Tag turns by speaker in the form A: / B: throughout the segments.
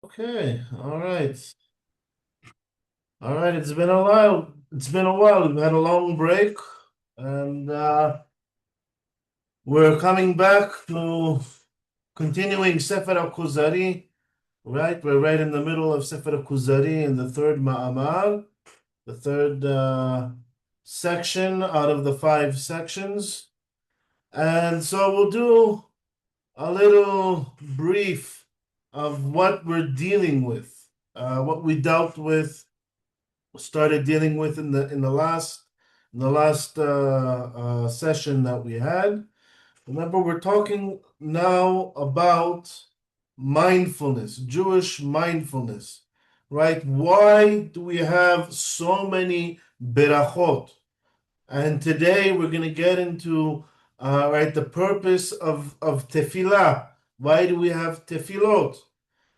A: Okay, all right. All right, it's been a while. It's been a while. We've had a long break, and we're coming back to continuing Sefer HaKuzari, right? We're right in the middle of Sefer HaKuzari in the third Ma'amar, the third section out of the five sections. And so we'll do a little brief of what we're dealing with, what we dealt with started dealing with in the last session that we had. Remember, we're talking now about mindfulness, Jewish mindfulness, right? Why do we have so many berachot? And today we're going to get into right the purpose of tefillah. Why do we have tefillot?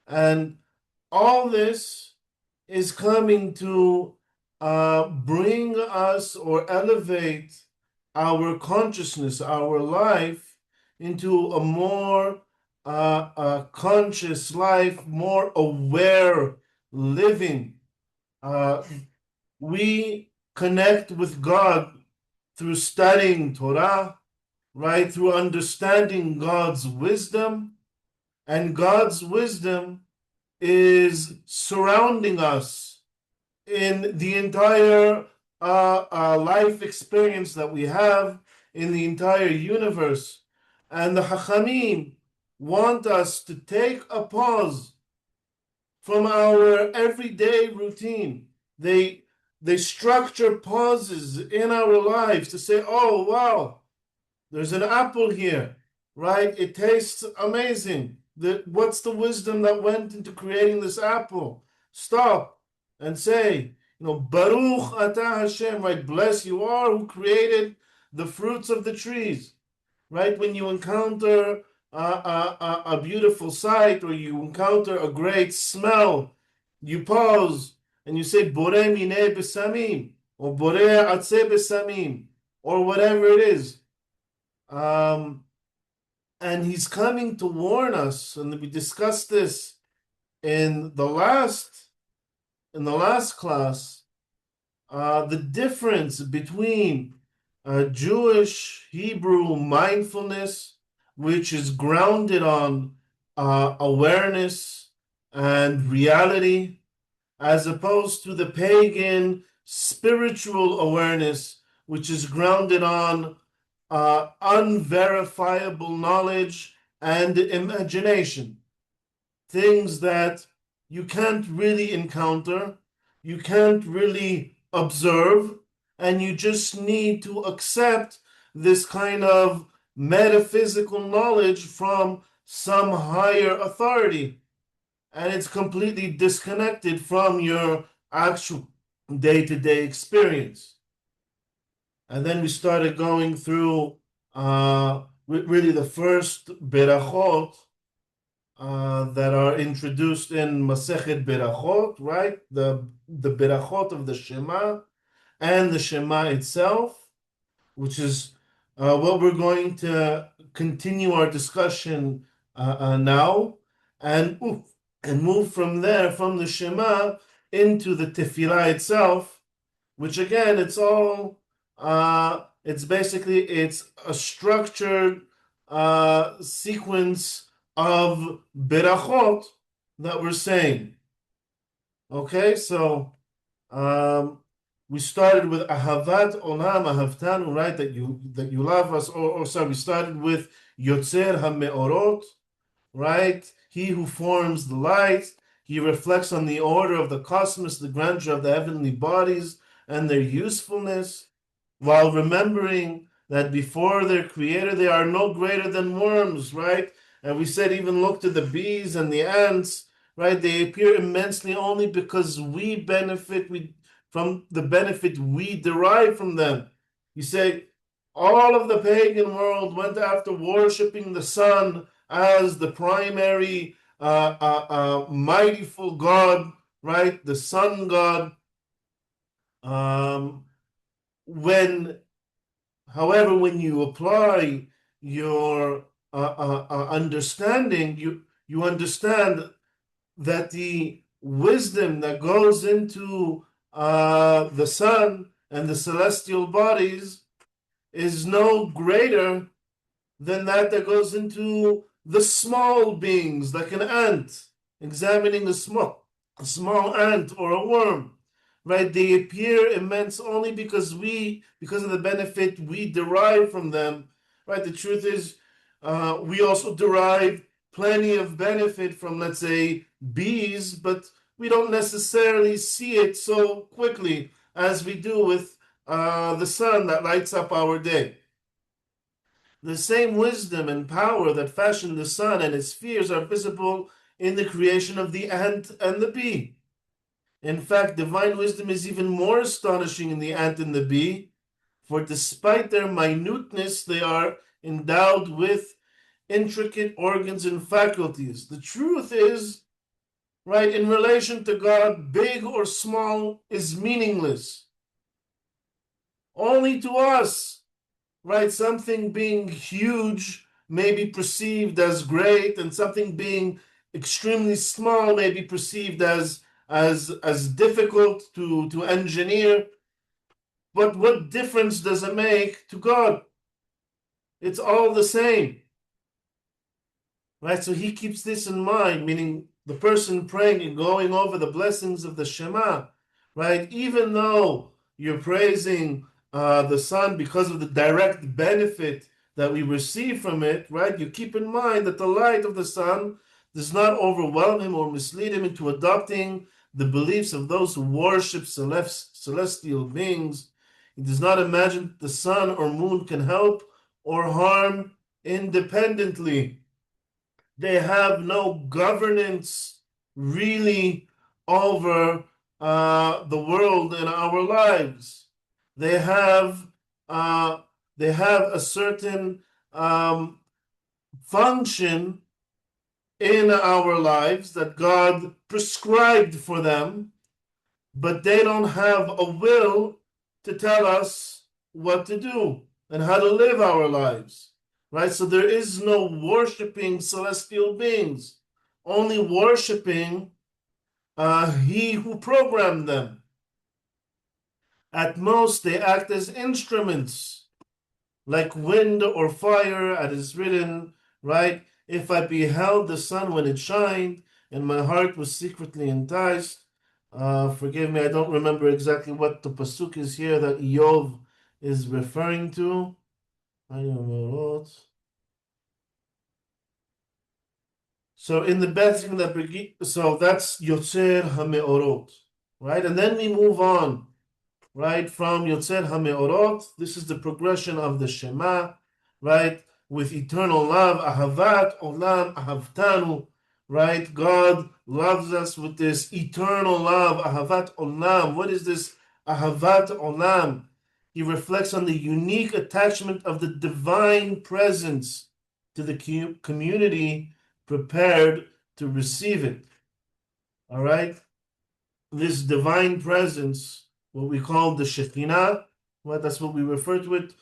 A: And all this is coming to bring us or elevate our consciousness, our life, into a more conscious life, more aware living. We connect with God through studying Torah, right? Through understanding God's wisdom, and God's wisdom is surrounding us in the entire life experience that we have in the entire universe. And the Hachamim want us to take a pause from our everyday routine. They structure pauses in our lives to say, oh, wow, there's an apple here, right? It tastes amazing. What's the wisdom that went into creating this apple? Stop and say, Baruch atah Hashem, right? Bless you are who created the fruits of the trees, right? When you encounter a beautiful sight or you encounter a great smell, you pause and you say, Borei minei besamim, or Borei atzeh besamim, or whatever it is. And he's coming to warn us, and we discussed this in the last class, the difference between Jewish Hebrew mindfulness, which is grounded on awareness and reality, as opposed to the pagan spiritual awareness, which is grounded on unverifiable knowledge and imagination. Things that you can't really encounter, you can't really observe, and you just need to accept this kind of metaphysical knowledge from some higher authority. And it's completely disconnected from your actual day-to-day experience. And then we started going through really the first berachot that are introduced in Masechet Berachot, right? The berachot of the Shema and the Shema itself, which is what we're going to continue our discussion now, and move from there, from the Shema, into the Tefillah itself, which again, it's a structured sequence of berachot that we're saying. Okay, so we started with ahavat olam ahavtanu, right? That you love us, or sorry, we started with yotzer hameorot, right? He who forms the light. He reflects on the order of the cosmos, the grandeur of the heavenly bodies, and their usefulness, while remembering that before their creator they are no greater than worms, right? And we said, even look to the bees and the ants, right? They appear immensely only because we benefit from the benefit we derive from them. You say, all of the pagan world went after worshiping the sun as the primary mightyful God, right? The sun God. However, when you apply your understanding, you understand that the wisdom that goes into the sun and the celestial bodies is no greater than that goes into the small beings, like an ant, examining a small ant or a worm, right? They appear immense only because of the benefit we derive from them, right? The truth is, we also derive plenty of benefit from, let's say, bees, but we don't necessarily see it so quickly as we do with the sun that lights up our day. The same wisdom and power that fashioned the sun and its spheres are visible in the creation of the ant and the bee. In fact, divine wisdom is even more astonishing in the ant and the bee, for despite their minuteness, they are endowed with intricate organs and faculties. The truth is, right, in relation to God, big or small is meaningless. Only to us, right, something being huge may be perceived as great, and something being extremely small may be perceived as difficult to engineer. But what difference does it make to God? It's all the same, right? So he keeps this in mind, meaning the person praying and going over the blessings of the Shema, right? Even though you're praising the sun because of the direct benefit that we receive from it, right? You keep in mind that the light of the sun does not overwhelm him or mislead him into adopting the beliefs of those who worship celestial beings. He does not imagine that the sun or moon can help or harm independently. They have no governance really over the world and our lives. They have a certain function in our lives that God prescribed for them, but they don't have a will to tell us what to do and how to live our lives, right? So there is no worshiping celestial beings, only worshiping he who programmed them. At most, they act as instruments, like wind or fire, as is written, right? If I beheld the sun when it shined, and my heart was secretly enticed. Forgive me, I don't remember exactly what the pasuk is here that Iyov is referring to. So in the blessing that so that's Yotzer HaMeorot, right? And then we move on, right, from Yotzer HaMeorot. This is the progression of the Shema, right? With eternal love, Ahavat Olam Ahavtanu, right? God loves us with this eternal love, Ahavat Olam. What is this Ahavat Olam? He reflects on the unique attachment of the divine presence to the community prepared to receive it. All right? This divine presence, what we call the Shekhinah, well, that's what we refer to it.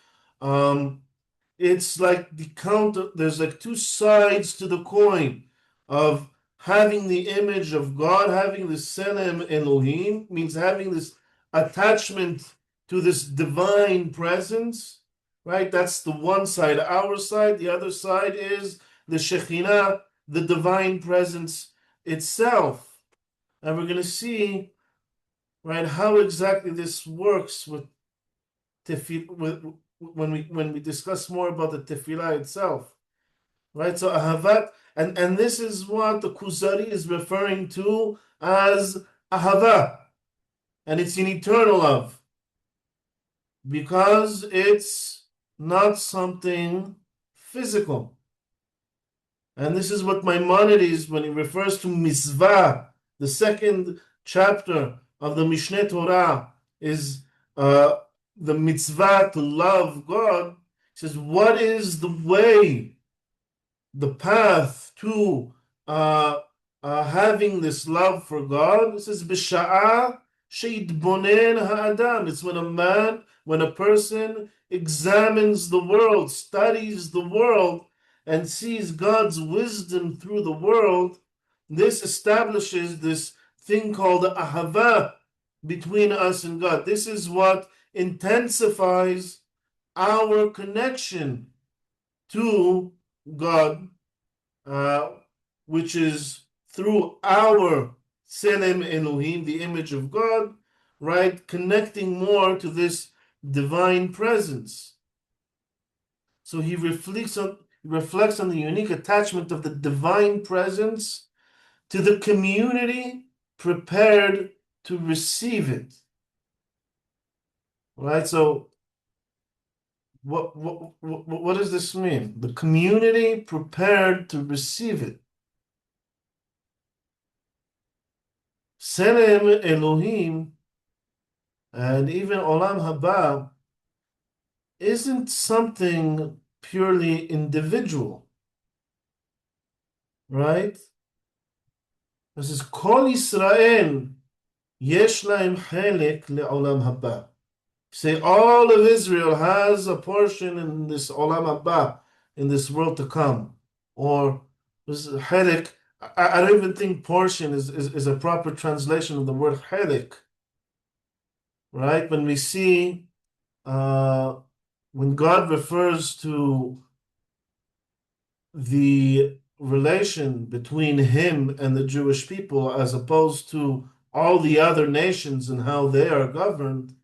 A: It's like the counter, there's like two sides to the coin of having the image of God, having the Selem Elohim, means having this attachment to this divine presence, right? That's the one side. Our side, the other side is the Shekhinah, the divine presence itself. And we're going to see, right, how exactly this works with tefillah, when we discuss more about the tefillah itself, right? So ahavat, and this is what the kuzzari is referring to as ahava, and it's an eternal love because it's not something physical. And this is what Maimonides, when he refers to mitzvah, the second chapter of the Mishneh Torah, is the mitzvah to love God. He says, what is the way, the path to having this love for God? It says, B'sha'ah she'itbonen ha'adam. It's when a person examines the world, studies the world, and sees God's wisdom through the world, this establishes this thing called ahava between us and God. This is what intensifies our connection to God, uh, which is through our Selem Elohim, the image of God, right? Connecting more to this divine presence. So he reflects on the unique attachment of the divine presence to the community prepared to receive it. Right? So what does this mean? The community prepared to receive it. Selem Elohim and even Olam Haba isn't something purely individual, right? This is Kol Yisrael yesh lahem chelek le'olam haba. Say all of Israel has a portion in this Olam Haba, in this world to come. Or this is chelek. I don't even think portion is a proper translation of the word chelek, right? When we see when God refers to the relation between him and the Jewish people as opposed to all the other nations and how they are governed,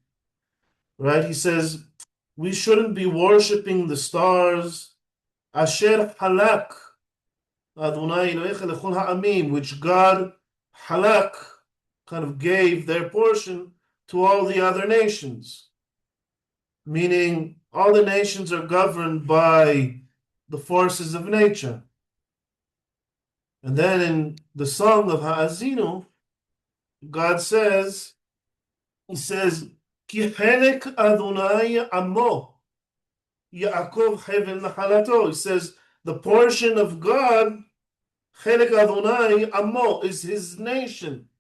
A: right? He says, we shouldn't be worshiping the stars, Asher halak, Adonai Elohecha lechol ha'amim, which God halak, kind of gave their portion to all the other nations. Meaning all the nations are governed by the forces of nature. And then in the song of Ha'azinu, God says, he says, Ki chelek Adonai amo, Yaakov hevel nachalato. He says, the portion of God, chelek Adonai amo, is his nation.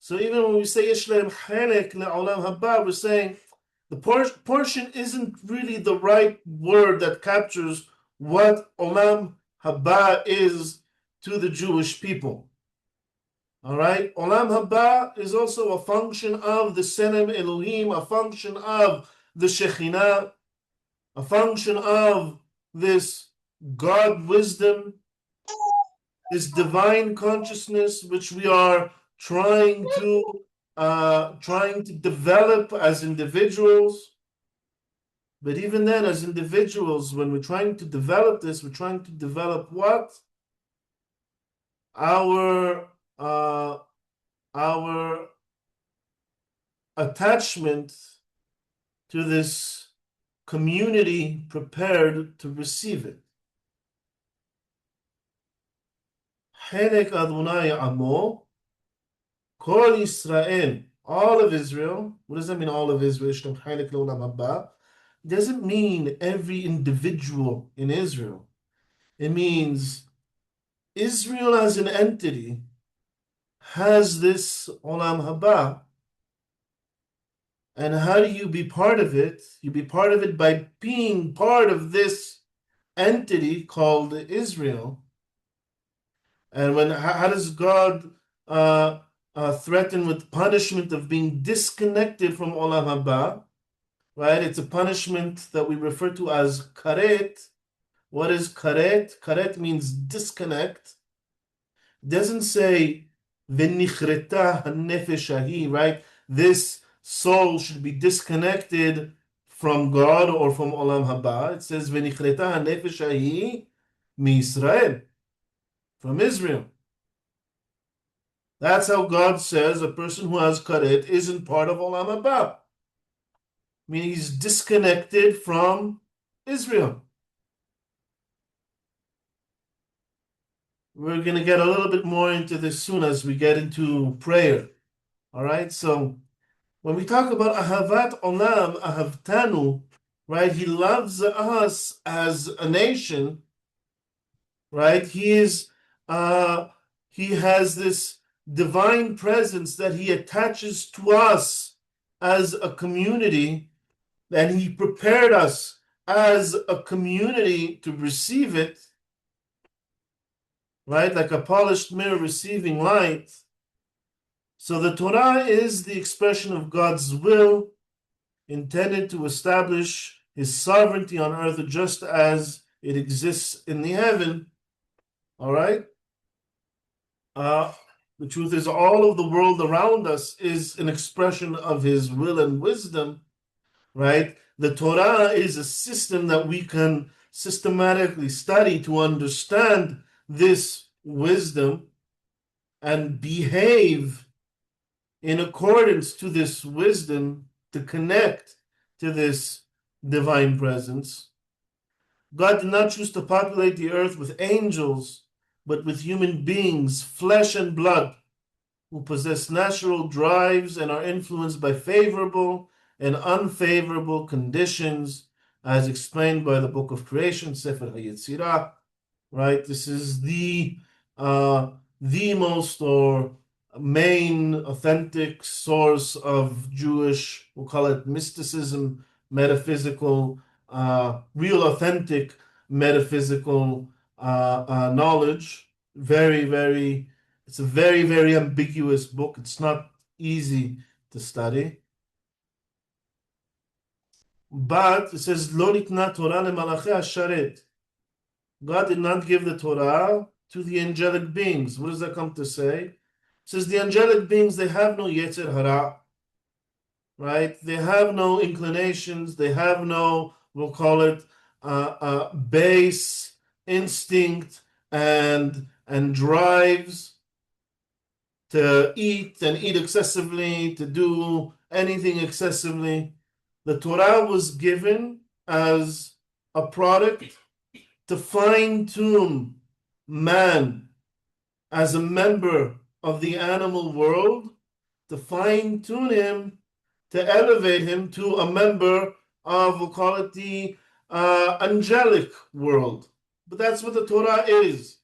A: So even when we say Yesh lehem chelek le'olam haba, we're saying the portion isn't really the right word that captures what olam haba is to the Jewish people. All right, olam haba is also a function of the Selem Elohim, a function of the Shekhinah, a function of this God wisdom, this divine consciousness, which we are trying to develop as individuals. But even then, as individuals, when we're trying to develop this, we're trying to develop what? Our attachment to this community prepared to receive it. Chelek Adonai amo, Kol Yisrael, all of Israel. What does that mean, all of Israel? Chelek le'olam haba. It doesn't mean every individual in Israel. It means Israel as an entity has this Olam Haba. And how do you be part of it? You be part of it by being part of this entity called Israel. And how does God threaten with punishment of being disconnected from Olam Haba? Right? It's a punishment that we refer to as karet. What is karet? Karet means disconnect. It doesn't say v'nichreta hanefesh hahi, right? This soul should be disconnected from God or from Olam Haba. It says v'nichreta hanefesh hahi mi'Yisrael, from Israel. That's how God says a person who has karet isn't part of Olam Haba. Meaning he's disconnected from Israel. We're going to get a little bit more into this soon as we get into prayer. All right, so when we talk about Ahavat Olam, Ahavtanu, right, he loves us as a nation, right? He has this divine presence that he attaches to us as a community, and he prepared us as a community to receive it. right? Like a polished mirror receiving light. So the Torah is the expression of God's will, intended to establish his sovereignty on earth just as it exists in the heaven. All right? The truth is, all of the world around us is an expression of his will and wisdom, right? The Torah is a system that we can systematically study to understand this wisdom and behave in accordance to this wisdom to connect to this divine presence. God did not choose to populate the earth with angels, but with human beings, flesh and blood, who possess natural drives and are influenced by favorable and unfavorable conditions, as explained by the book of creation, Sefer HaYetzirah. Right? This is the most or main authentic source of Jewish, we'll call it mysticism, metaphysical, real authentic metaphysical knowledge. It's a very, very ambiguous book. It's not easy to study. But it says, Lo nitna Torah lemalachei hasharet. God did not give the Torah to the angelic beings. What does that come to say? It says the angelic beings, they have no yetzer hara, right? They have no inclinations. They have no, we'll call it, base instinct and drives to eat and eat excessively, to do anything excessively. The Torah was given as a product to fine-tune man as a member of the animal world, to fine-tune him, to elevate him to a member of, we'll call it the angelic world. But that's what the Torah is.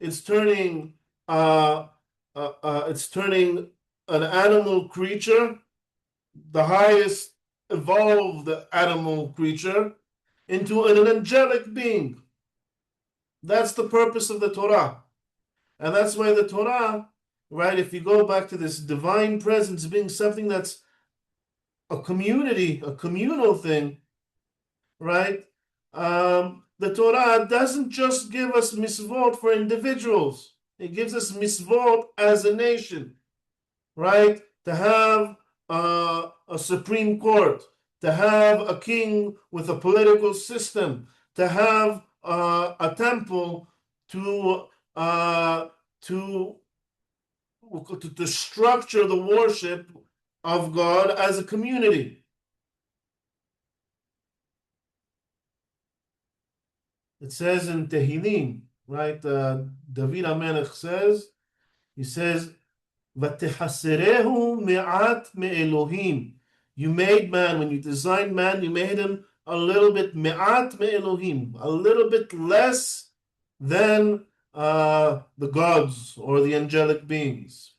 A: It's turning an animal creature, the highest evolved animal creature, into an angelic being. That's the purpose of the Torah. And that's why the Torah, right, if you go back to this divine presence being something that's a community, a communal thing, right? The Torah doesn't just give us mitzvot for individuals. It gives us mitzvot as a nation, right? To have a Supreme Court, to have a king with a political system, to have a temple to structure the worship of God as a community. It says in Tehillim, right? David HaMelech says, he says, "V'tehasserehu me'at me'elohim." You made man, when you designed man, you made him a little bit me'at me'elohim, a little bit less than the gods or the angelic beings.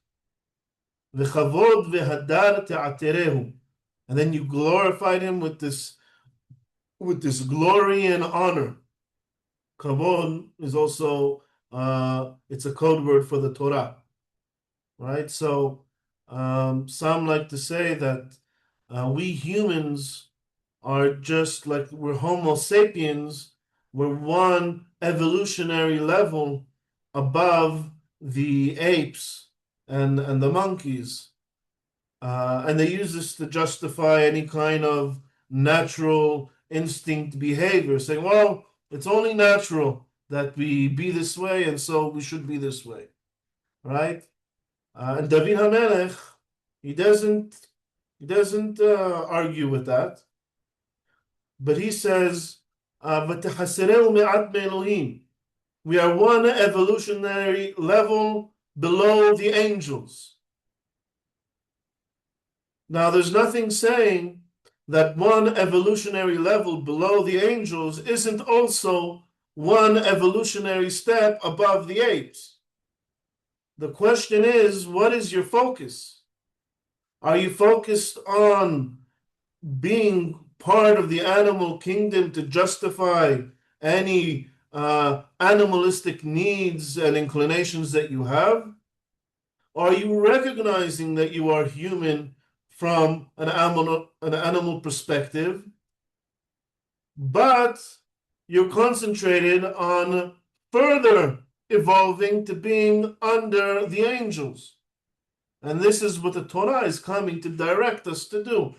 A: V'chavod v'hadar te'aterehu. And then you glorified him with this glory and honor. Kavod is also it's a code word for the Torah, right? So some like to say that we humans are just like we're Homo sapiens. We're one evolutionary level above the apes and the monkeys, and they use this to justify any kind of natural instinct behavior, saying, "Well, it's only natural that we be this way, and so we should be this way," right? And David HaMelech, he doesn't argue with that, but he says, "V'tehassereu me'at me'elohim." We are one evolutionary level below the angels. Now, there's nothing saying that one evolutionary level below the angels isn't also one evolutionary step above the apes. The question is, what is your focus? Are you focused on being part of the animal kingdom to justify any animalistic needs and inclinations that you have? Are you recognizing that you are human from an animal perspective, but you're concentrated on further evolving to being under the angels? And this is what the Torah is coming to direct us to do.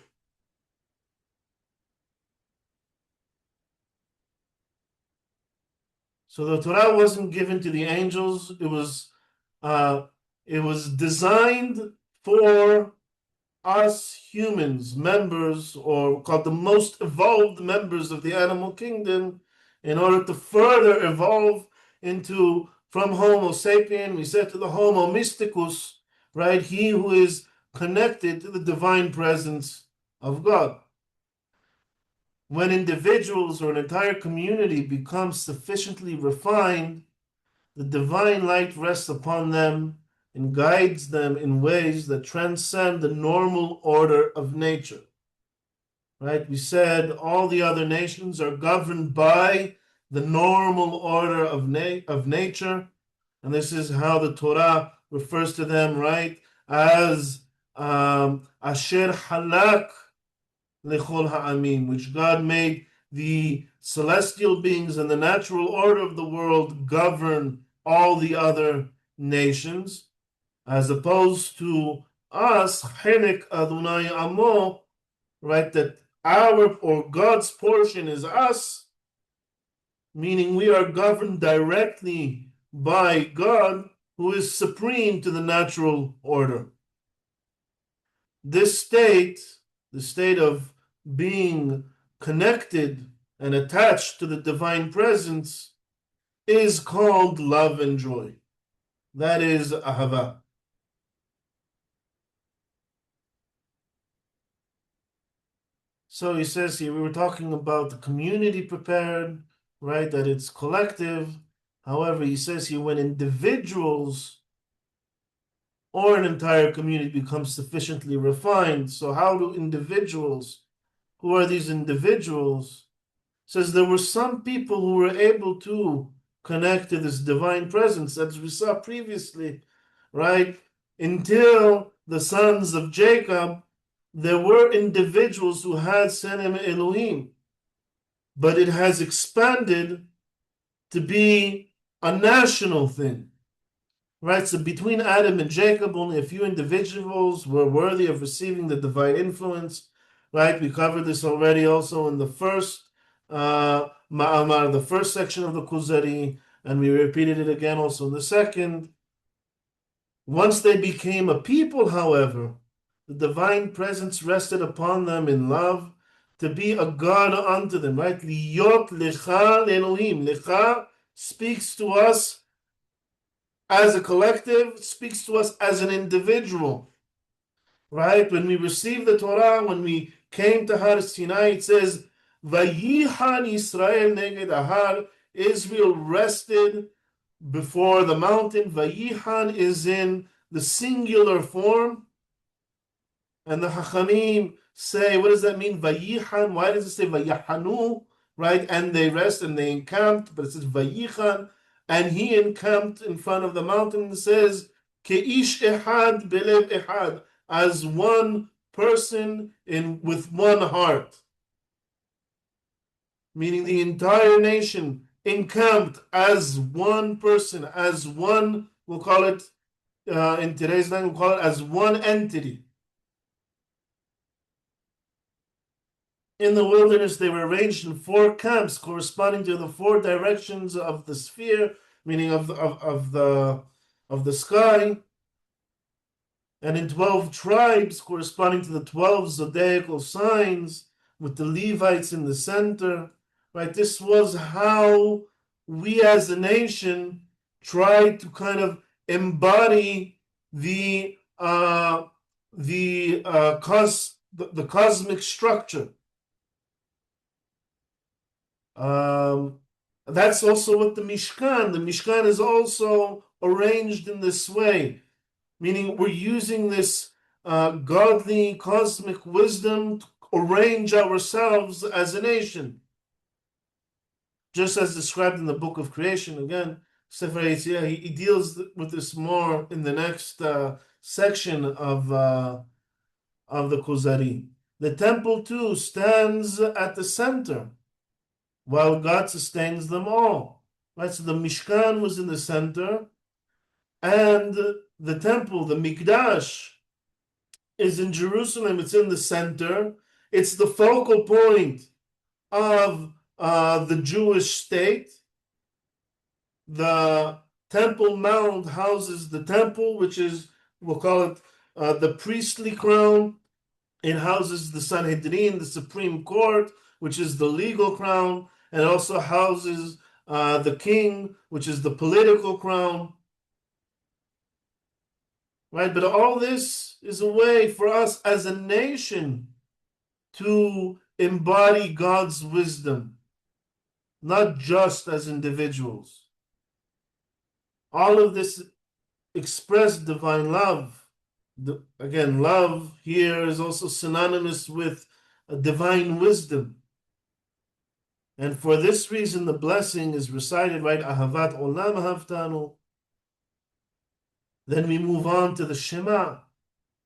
A: So the Torah wasn't given to the angels. It was designed for us humans, members, or called the most evolved members of the animal kingdom, in order to further evolve into, from Homo sapien, we said, to the Homo mysticus, right? He who is connected to the divine presence of God. When individuals or an entire community become sufficiently refined, the divine light rests upon them and guides them in ways that transcend the normal order of nature. Right? We said all the other nations are governed by the normal order of nature, and this is how the Torah refers to them, right? As Asher Halak Lechol Ha'amim, which God made the celestial beings and the natural order of the world govern all the other nations, as opposed to us, Chenek Adonai Amo, right? That our or God's portion is us, meaning we are governed directly by God, who is supreme to the natural order. This state, the state of being connected and attached to the divine presence, is called love and joy. That is ahava. So he says here, we were talking about the community prepared, right? That it's collective. However, he says here, when individuals or an entire community becomes sufficiently refined, so how do individuals, who are these individuals? Says there were some people who were able to connect to this divine presence, as we saw previously, right? Until the sons of Jacob, there were individuals who had Senem Elohim, but it has expanded to be a national thing, right? So between Adam and Jacob, only a few individuals were worthy of receiving the divine influence, right? We covered this already also in the first Ma'amar, the first section of the kuzzari, and we repeated it again also in the second. Once they became a people, however, the divine presence rested upon them in love to be a God unto them, right? Liyot lecha Elohim. Lecha speaks to us as a collective, speaks to us as an individual, right? When we received the Torah, when we came to Har Sinai, it says, Vayihan Yisrael neged Ahar, Israel rested before the mountain. Vayihan is in the singular form. And the Hachamim say, what does that mean? Vayihan. Why does it say Vayahanu? Right? And they rest and they encamped, but it says Vayichan. And he encamped in front of the mountain and says, Ke'ish ehad belev ehad, as one person with one heart. Meaning the entire nation encamped as one person, as one, we'll call it, in today's language, we'll call it as one entity. In the wilderness, they were arranged in 4 camps corresponding to the 4 directions of the sphere, meaning of the sky, and in 12 tribes corresponding to the 12 zodiacal signs, with the Levites in the center. Right? This was how we as a nation tried to kind of embody the cosmic structure. That's also what the Mishkan is also arranged in this way, meaning we're using this godly cosmic wisdom to arrange ourselves as a nation. just as described in the book of creation. Again, Sefer he deals with this more in the next section of the kuzzari. The temple too stands at the center, while God sustains them all. Right, so the Mishkan was in the center, and the temple, the Mikdash, is in Jerusalem. It's in the center. It's the focal point of the Jewish state. The Temple Mount houses the temple, which is, we'll call it the priestly crown. It houses the Sanhedrin, the Supreme Court, which is the legal crown, and it also houses the king, which is the political crown. Right? But all this is a way for us as a nation to embody God's wisdom, not just as individuals. All of this express divine love. Again, love here is also synonymous with a divine wisdom. And for this reason, the blessing is recited, right? Ahavat olam ahavtanu. Then we move on to the Shema.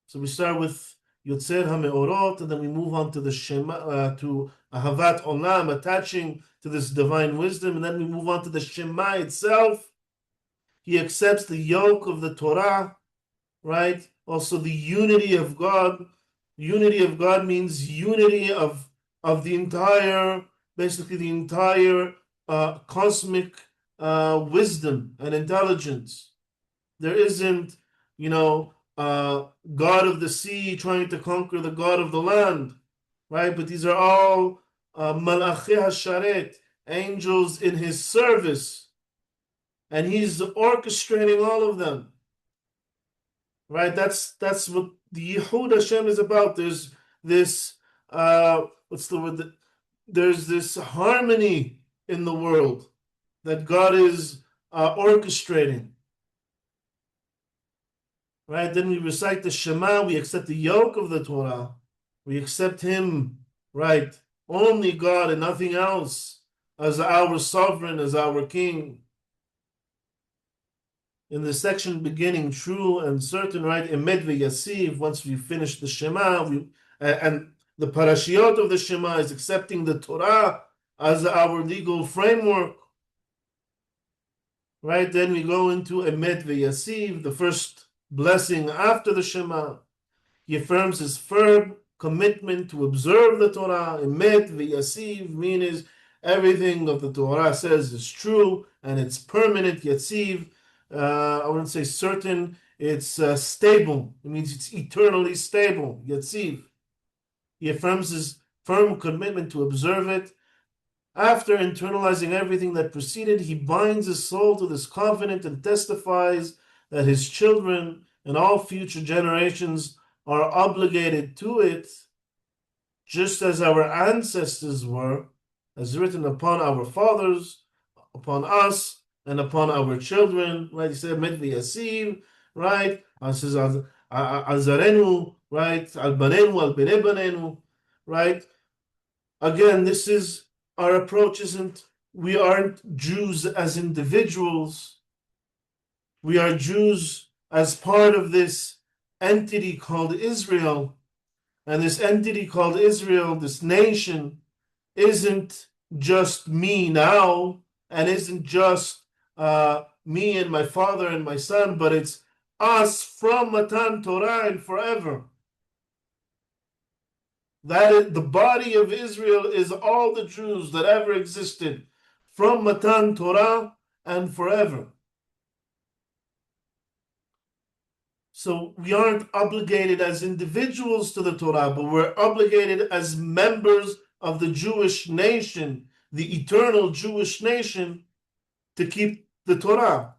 A: So we start with Yotzer HaMeorot, and then we move on to the Shema, to Ahavat Olam, attaching to this divine wisdom, and then we move on to the Shema itself. He accepts the yoke of the Torah, right? Also the unity of God. Unity of God means unity of the entire, basically the entire cosmic wisdom and intelligence. There isn't, God of the sea trying to conquer the God of the land, right? But these are all Malachei HaSharet, angels in his service, and he's orchestrating all of them, right? That's what the Yehud Hashem is about. There's this what's the word? There's this harmony in the world that God is orchestrating. Right? Then we recite the Shema, we accept the yoke of the Torah, we accept him, right? Only God and nothing else as our sovereign, as our king. In the section beginning, true and certain, right? Emet v'yasiv, once we finish the Shema, and the parashiot of the Shema is accepting the Torah as our legal framework. Right? Then we go into Emet v'yasiv, the first blessing after the Shema. He affirms his firm commitment to observe the Torah. Emet v'yasiv means everything of the Torah says is true and it's permanent. Yasiv, I wouldn't say certain, it's stable. It means it's eternally stable. Yatziv. He affirms his firm commitment to observe it. After internalizing everything that preceded, he binds his soul to this covenant and testifies that his children and all future generations are obligated to it, just as our ancestors were, as written upon our fathers, upon us, and upon our children. Right? He said, Medvi Yasiv, right? It says, Azarenu, right? Al Banenu, Al Bene Banenu, right? Again, this is, our approach isn't, we aren't Jews as individuals. We are Jews as part of this entity called Israel. And this entity called Israel, this nation, isn't just me now, and isn't just me and my father and my son, but it's us from Matan Torah and forever. That is, the body of Israel is all the Jews that ever existed from Matan Torah and forever. So we aren't obligated as individuals to the Torah, but we're obligated as members of the Jewish nation, the eternal Jewish nation, to keep the Torah.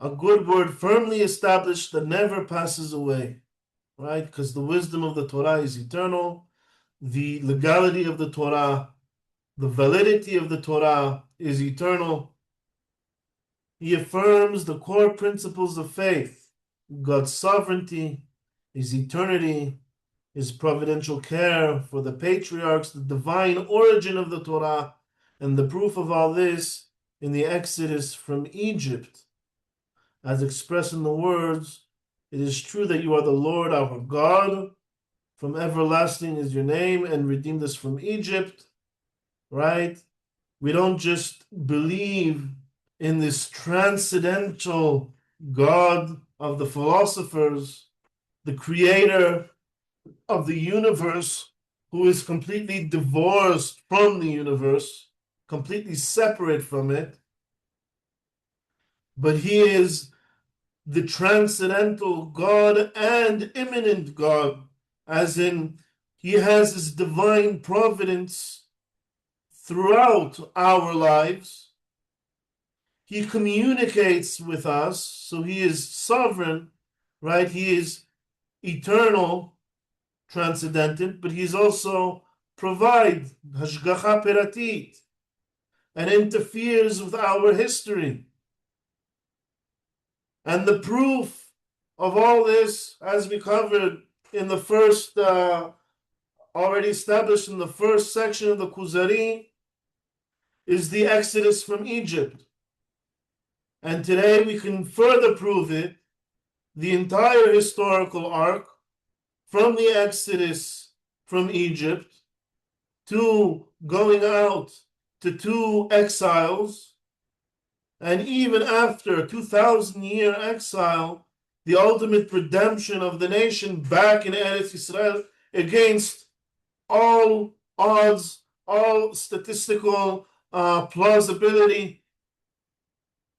A: A good word firmly established that never passes away, right? Because the wisdom of the Torah is eternal. The legality of the Torah, the validity of the Torah is eternal. He affirms the core principles of faith, God's sovereignty, his eternity, his providential care for the patriarchs, the divine origin of the Torah, and the proof of all this in the Exodus from Egypt, as expressed in the words, "It is true that you are the Lord our God, from everlasting is your name, and redeemed us from Egypt," right? We don't just believe in this transcendental God of the philosophers, the creator of the universe, who is completely divorced from the universe, completely separate from it, but he is the transcendental God and immanent God, as in he has his divine providence throughout our lives. He communicates with us, so he is sovereign, right? He is eternal, transcendental, but he's also provide hashgacha peratit, and interferes with our history. And the proof of all this, as we covered in the first, already established in the first section of the kuzzari, is the Exodus from Egypt. And today we can further prove it, the entire historical arc from the Exodus from Egypt to going out to 2 exiles, and even after a 2,000-year exile, the ultimate redemption of the nation back in Eretz Yisrael against all odds, all statistical plausibility,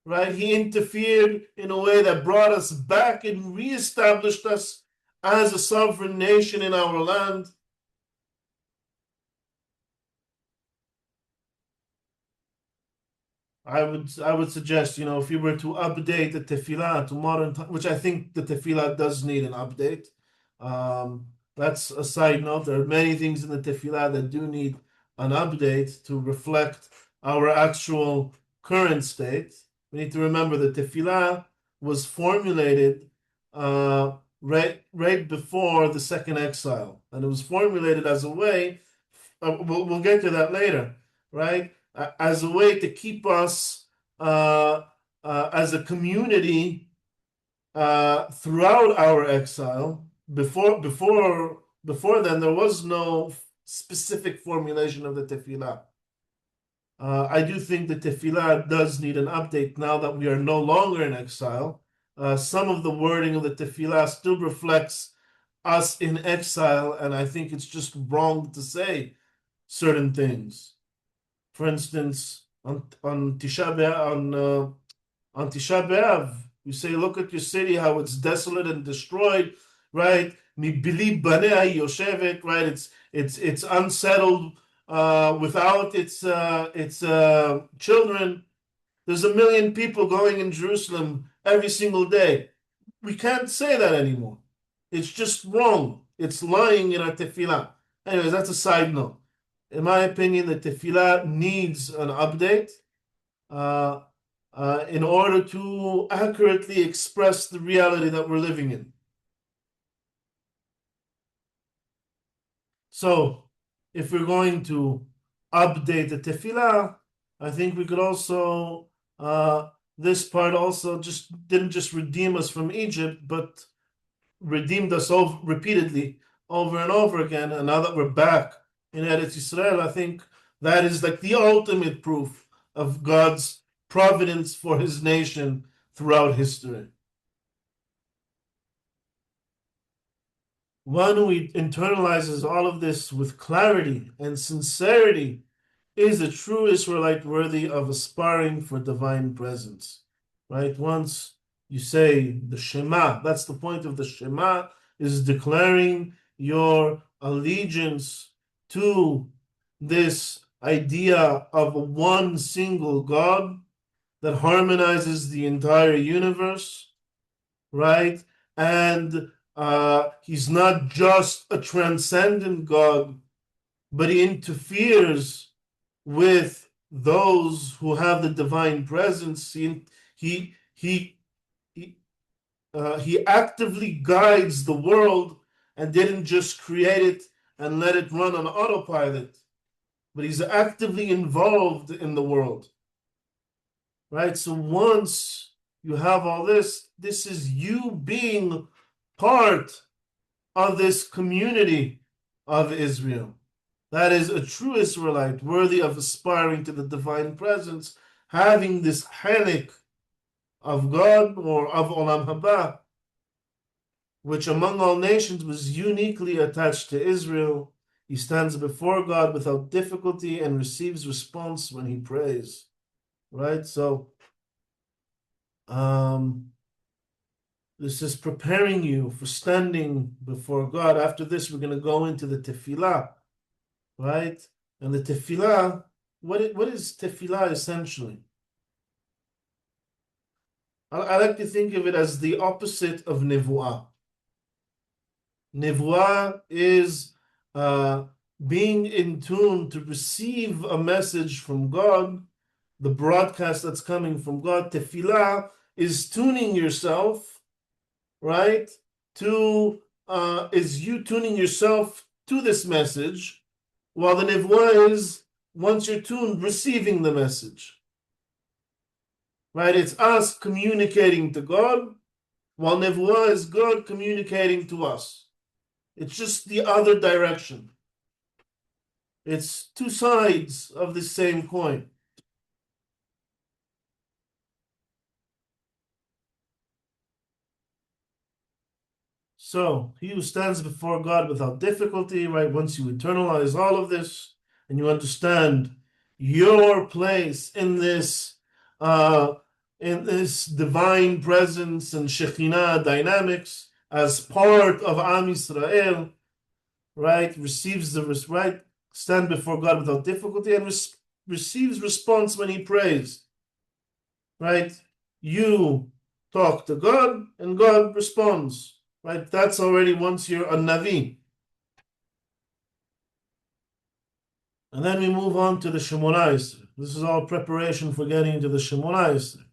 A: right? He interfered in a way that brought us back and reestablished us as a sovereign nation in our land. I would suggest, if you were to update the Tefillah to modern time, which I think the Tefillah does need an update. That's a side note. There are many things in the Tefillah that do need an update to reflect our actual current state. We need to remember that Tefillah was formulated right before the second exile, and it was formulated as a way. We'll get to that later, right? As a way to keep us as a community throughout our exile. Before then, there was no specific formulation of the tefillah. I do think the tefillah does need an update now that we are no longer in exile. Some of the wording of the tefillah still reflects us in exile, and I think it's just wrong to say certain things. For instance, on Tisha B'Av, you say, look at your city, how it's desolate and destroyed, right? Mibili banea yoshevet, right? It's unsettled without its children. There's 1 million people going in Jerusalem every single day. We can't say that anymore. It's just wrong. It's lying in our tefillah. Anyways, that's a side note. In my opinion, the tefillah needs an update in order to accurately express the reality that we're living in. So, if we're going to update the tefillah, I think we could also, this part also didn't just redeem us from Egypt, but redeemed us repeatedly over and over again. And now that we're back in Eretz Yisrael, I think that is like the ultimate proof of God's providence for his nation throughout history. One who internalizes all of this with clarity and sincerity is a true Israelite worthy of aspiring for divine presence. Right? Once you say the Shema, that's the point of the Shema, is declaring your allegiance to this idea of one single God that harmonizes the entire universe, right? And he's not just a transcendent God, but he interferes with those who have the divine presence. He actively guides the world and didn't just create it and let it run on autopilot, but he's actively involved in the world. Right? So once you have all this, this is you being part of this community of Israel. That is a true Israelite, worthy of aspiring to the divine presence, having this chalik of God or of Olam Haba, which among all nations was uniquely attached to Israel. He stands before God without difficulty and receives response when he prays. Right? So, this is preparing you for standing before God. After this, we're going to go into the Tefillah. Right? And the Tefillah, what is Tefillah essentially? I like to think of it as the opposite of Nevuah. Nevuah is being in tune to receive a message from God, the broadcast that's coming from God. Tefillah is tuning yourself, right? Is you tuning yourself to this message, while the Nevuah is, once you're tuned, receiving the message. Right? It's us communicating to God, while Nevuah is God communicating to us. It's just the other direction. It's two sides of the same coin. So, he who stands before God without difficulty, right? Once you internalize all of this and you understand your place in this divine presence and Shekhinah dynamics as part of Am Yisrael, right? Receives the right, stand before God without difficulty and receives response when he prays, right? You talk to God and God responds, right? That's already once you're a Navi. And then we move on to the Shemona Esrei. This is all preparation for getting into the Shemona Esrei.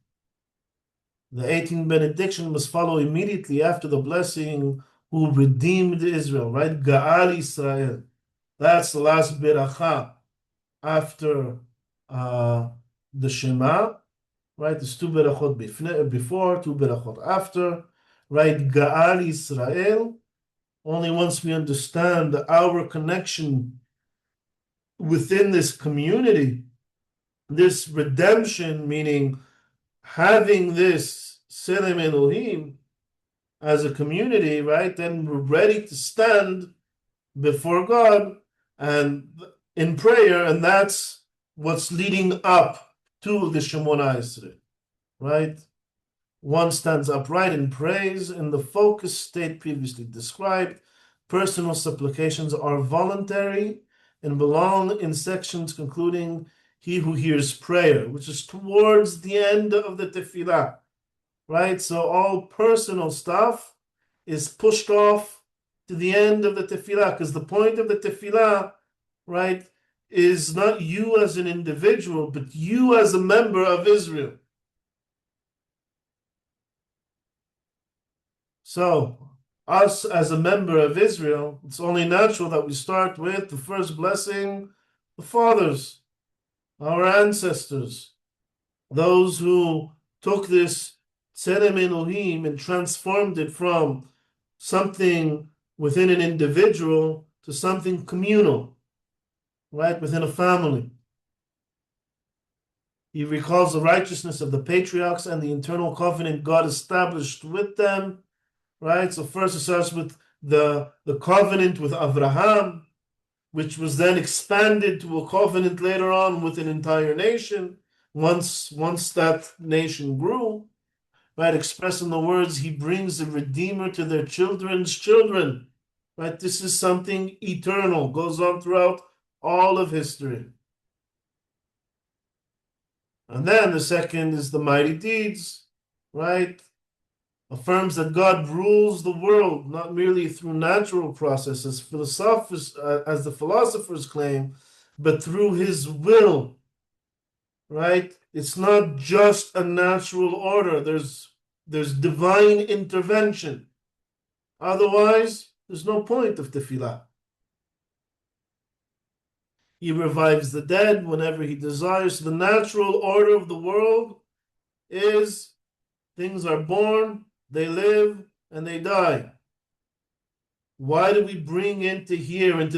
A: The 18th benediction must follow immediately after the blessing, who redeemed Israel, right? Ga'al Israel. That's the last beracha after the Shema, right? There's two berachot before, two berachot after, right? Ga'al Israel. Only once we understand our connection within this community, this redemption, meaning having this Selem Elohim as a community, right? Then we're ready to stand before God and in prayer, and that's what's leading up to the Shemona Esrei, right? One stands upright in praise in the focused state previously described. Personal supplications are voluntary and belong in sections concluding he who hears prayer, which is towards the end of the tefillah, right? So all personal stuff is pushed off to the end of the tefillah, because the point of the tefillah, right, is not you as an individual, but you as a member of Israel. So, us as a member of Israel, it's only natural that we start with the first blessing, the fathers, our ancestors, those who took this Tzedem Elohim and transformed it from something within an individual to something communal, right, within a family. He recalls the righteousness of the patriarchs and the internal covenant God established with them, right? So first it starts with the covenant with Abraham, which was then expanded to a covenant later on with an entire nation, once that nation grew, right? Expressed in the words, he brings a redeemer to their children's children, right? This is something eternal, goes on throughout all of history. And then the second is the mighty deeds, right? Affirms that God rules the world, not merely through natural processes, as the philosophers claim, but through his will, right? It's not just a natural order. There's divine intervention. Otherwise, there's no point of tefillah. He revives the dead whenever he desires. The natural order of the world is things are born, they live, and they die. Why do we bring into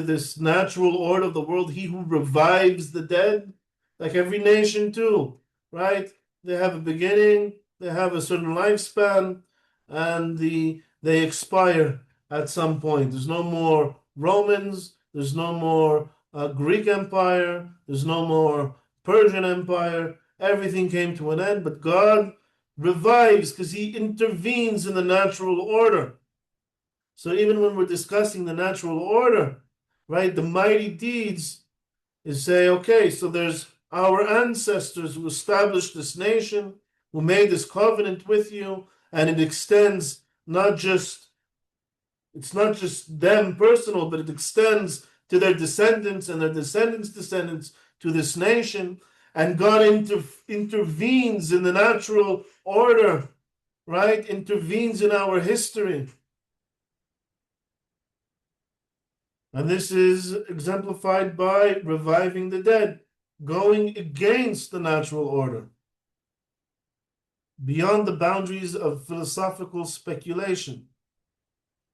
A: this natural order of the world, he who revives the dead? Like every nation too, right? They have a beginning, they have a certain lifespan, and they expire at some point. There's no more Romans, there's no more Greek Empire, there's no more Persian Empire. Everything came to an end, but God revives because he intervenes in the natural order. So even when we're discussing the natural order, right, the mighty deeds is say, okay, so there's our ancestors who established this nation, who made this covenant with you, and it extends it's not just them personal, but it extends to their descendants and their descendants' descendants to this nation. And God intervenes in the natural order, right? Intervenes in our history. And this is exemplified by reviving the dead, going against the natural order, beyond the boundaries of philosophical speculation.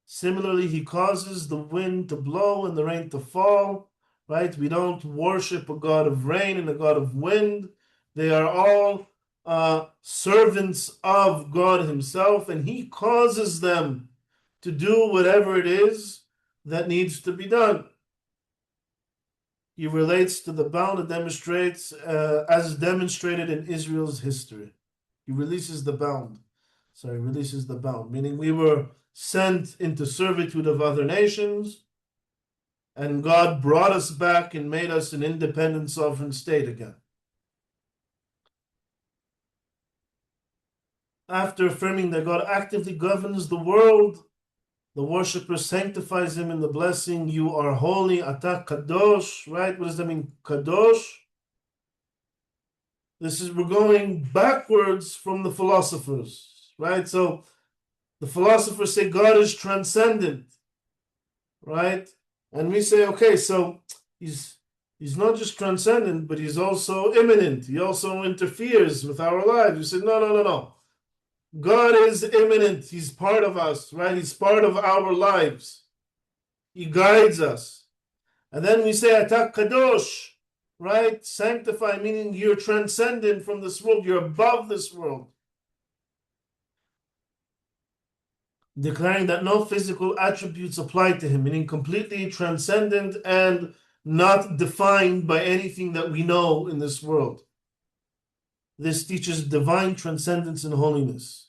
A: Similarly, he causes the wind to blow and the rain to fall, right? We don't worship a God of rain and a God of wind. They are all servants of God himself, and he causes them to do whatever it is that needs to be done. He relates to the bound and demonstrates, as demonstrated in Israel's history. He releases the bound. Releases the bound, meaning we were sent into servitude of other nations, and God brought us back and made us an independent sovereign state again. After affirming that God actively governs the world, the worshiper sanctifies him in the blessing, you are holy, ata kadosh, right? What does that mean, kadosh? We're going backwards from the philosophers, right? So the philosophers say God is transcendent, right? And we say, okay, so he's not just transcendent, but he's also immanent. He also interferes with our lives. You say, no. God is immanent. He's part of us, right? He's part of our lives. He guides us. And then we say, Atak Kadosh, right? Sanctify, meaning you're transcendent from this world. You're above this world. Declaring that no physical attributes apply to him, meaning completely transcendent and not defined by anything that we know in this world. This teaches divine transcendence and holiness.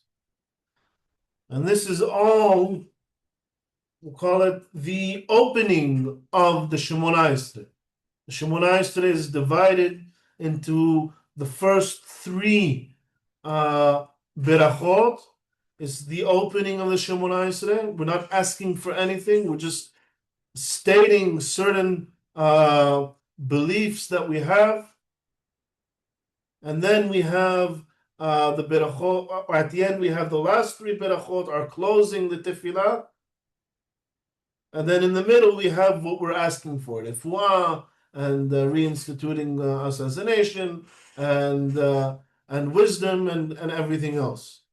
A: And this is all, we'll call it the opening of the Shemona Esrei. The Shemona Esrei is divided into the first three berachot. It's the opening of the Shemona Esrei. We're not asking for anything. We're just stating certain beliefs that we have. And then we have the berachot, or at the end we have the last three berachot are closing the tefillah. And then in the middle we have what we're asking for, refuah, and reinstituting us as a nation, and wisdom, and everything else.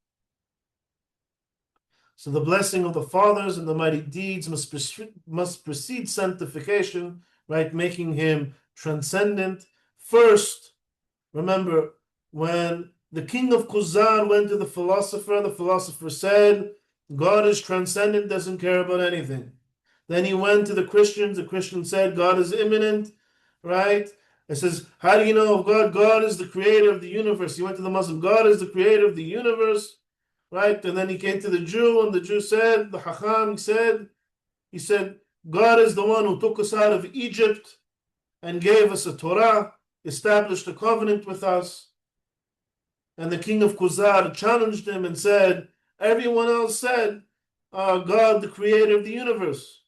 A: So the blessing of the fathers and the mighty deeds must precede sanctification, right? Making him transcendent. First, remember, when the king of Kuzar went to the philosopher said, God is transcendent, doesn't care about anything. Then he went to the Christian said, God is immanent, right? It says, how do you know of God? God is the creator of the universe. He went to the Muslim, God is the creator of the universe, right? And then he came to the Jew, and the Jew said, the Hacham, he said, God is the one who took us out of Egypt and gave us a Torah, established a covenant with us. And the king of Kuzar challenged him and said, everyone else said, God, the creator of the universe.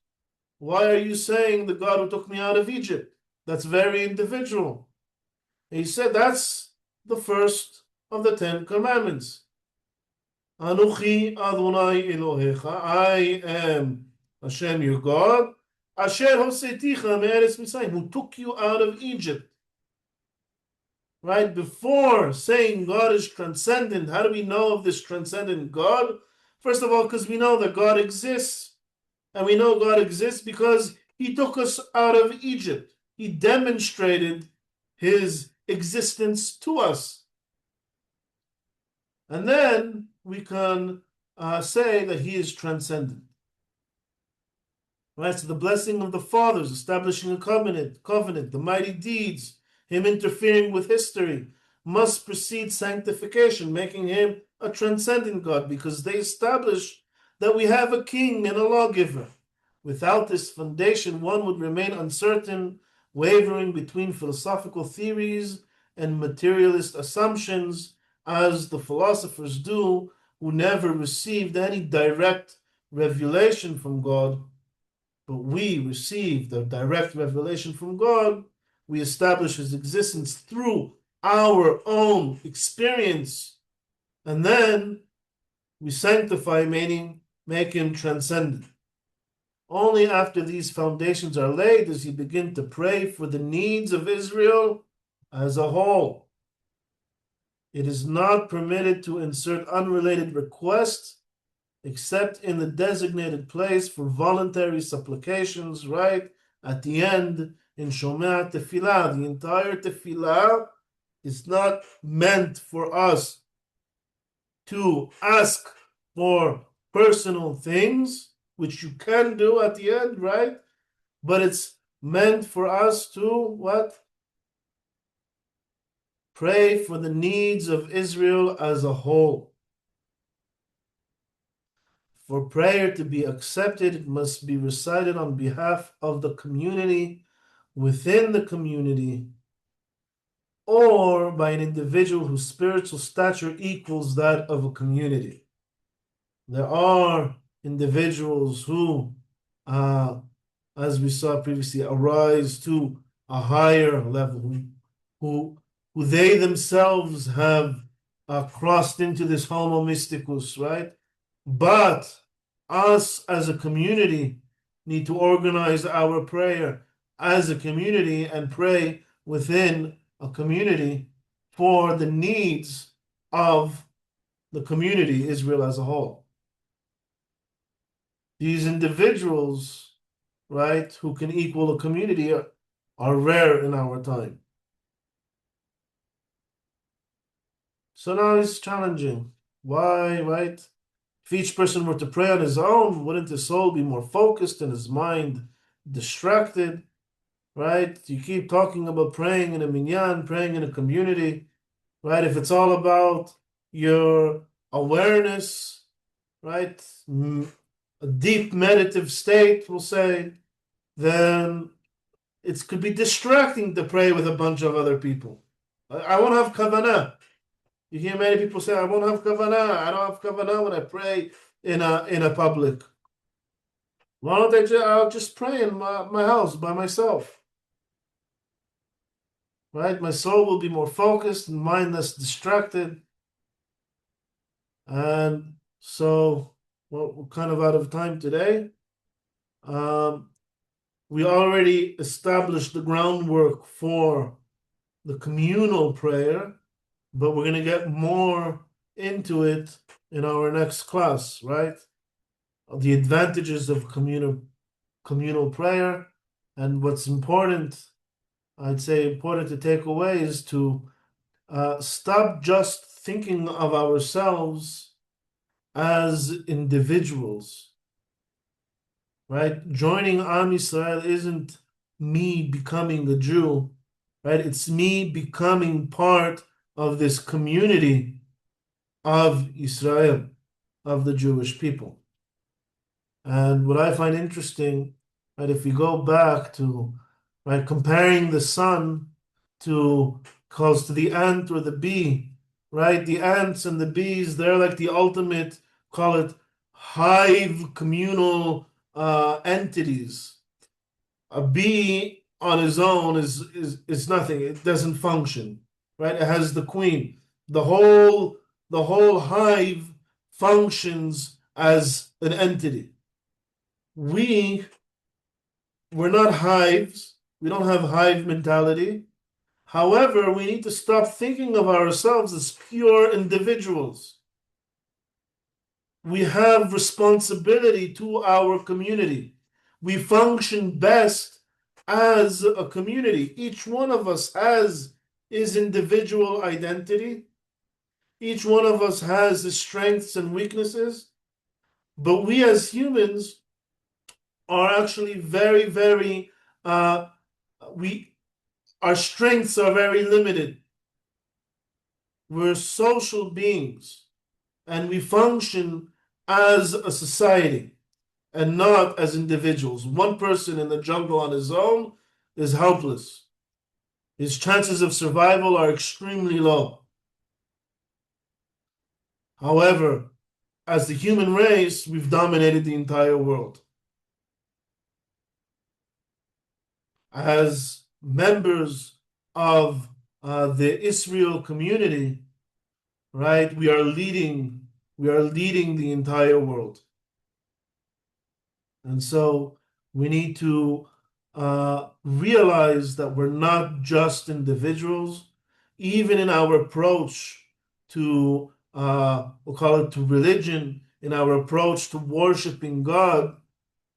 A: Why are you saying the God who took me out of Egypt? That's very individual. And he said, that's the first of the 10 commandments. Anuchi Adonai Elohecha, I am Hashem, your God, Asher Hoseticha Me'eretz Mitzrayim, who took you out of Egypt. Right? Before saying God is transcendent, how do we know of this transcendent God? First of all, because we know that God exists. And we know God exists because He took us out of Egypt. He demonstrated His existence to us. And then we can say that He is transcendent. Right? So the blessing of the fathers, establishing a covenant, the mighty deeds, Him interfering with history, must precede sanctification, making Him a transcendent God, because they establish that we have a king and a lawgiver. Without this foundation, one would remain uncertain, wavering between philosophical theories and materialist assumptions, as the philosophers do, who never received any direct revelation from God. But we receive the direct revelation from God. We establish His existence through our own experience, and then we sanctify, meaning make Him transcendent. Only after these foundations are laid does He begin to pray for the needs of Israel as a whole. It is not permitted to insert unrelated requests except in the designated place for voluntary supplications, right at the end in Shema Tefillah. The entire Tefillah is not meant for us to ask for personal things, which you can do at the end, right? But it's meant for us to what? Pray for the needs of Israel as a whole. For prayer to be accepted, it must be recited on behalf of the community, within the community, or by an individual whose spiritual stature equals that of a community. There are individuals who, as we saw previously, arise to a higher level, who they themselves have crossed into this homo mysticus, right? But us as a community need to organize our prayer as a community and pray within a community for the needs of the community, Israel as a whole. These individuals, right, who can equal a community are rare in our time. So now it's challenging. Why, right? If each person were to pray on his own, wouldn't his soul be more focused and his mind distracted? Right? You keep talking about praying in a minyan, praying in a community, right? If it's all about your awareness, right? A deep meditative state, we'll say, then it could be distracting to pray with a bunch of other people. I won't have kavanah. You hear many people say, I won't have kavanah. I don't have kavanah when I pray in a public. Why don't I'll just pray in my house by myself. Right? My soul will be more focused and mind less distracted. And so, well, we're kind of out of time today. We already established the groundwork for the communal prayer, but we're going to get more into it in our next class, right? The advantages of communal prayer, and what's important, I'd say important to take away, is to stop just thinking of ourselves as individuals, right? Joining Am Yisrael isn't me becoming a Jew, right? It's me becoming part of this community of Israel, of the Jewish people. And what I find interesting, right, if we go back to, right, comparing the sun to close to the ant or the bee, right? The ants and the bees, they're like the ultimate, call it hive communal entities. A bee on his own is nothing. It doesn't function, right? It has the queen. The whole hive functions as an entity. we're not hives. We don't have hive mentality. However, we need to stop thinking of ourselves as pure individuals. We have responsibility to our community. We function best as a community. Each one of us has his individual identity. Each one of us has his strengths and weaknesses. But we as humans are actually very, very, we our strengths are very limited. We're social beings and we function as a society and not as individuals. One person in the jungle on his own is helpless. His chances of survival are extremely low. However, as the human race, we've dominated the entire world. As members of the Israel community, right, we are leading the entire world. And so we need to realize that we're not just individuals, even in our approach to, we'll call it to religion, in our approach to worshiping God,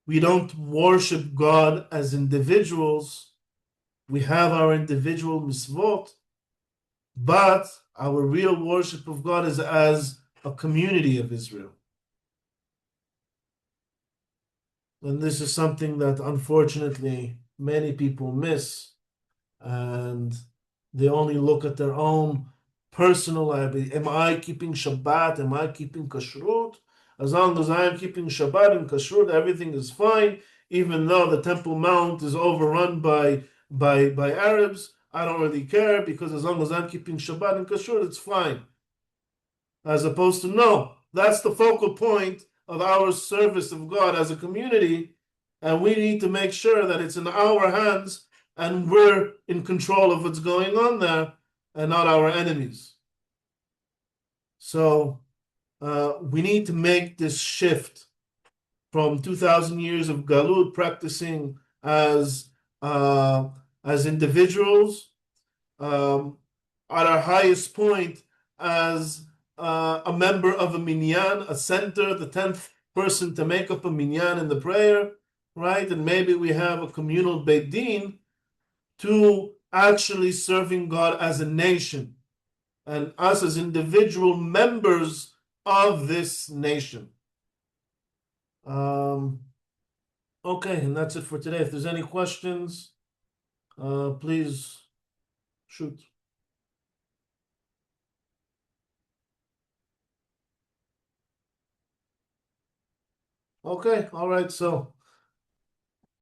A: we don't worship God as individuals. We have our individual mitzvot, but our real worship of God is as a community of Israel. And this is something that unfortunately many people miss, and they only look at their own personal liability. Am I keeping Shabbat? Am I keeping kashrut? As long as I am keeping Shabbat and kashrut, everything is fine. Even though the Temple Mount is overrun by Arabs, I don't really care, because as long as I'm keeping Shabbat and kashrut, it's fine. As opposed to, no, that's the focal point of our service of God as a community, and we need to make sure that it's in our hands and we're in control of what's going on there and not our enemies. So we need to make this shift from 2,000 years of Galut, practicing as individuals, at our highest point as a member of a minyan, a center, the 10th person to make up a minyan in the prayer, right? And maybe we have a communal Beit Din, to actually serving God as a nation and us as individual members of this nation. Okay, and that's it for today. If there's any questions, please shoot. Okay, all right, so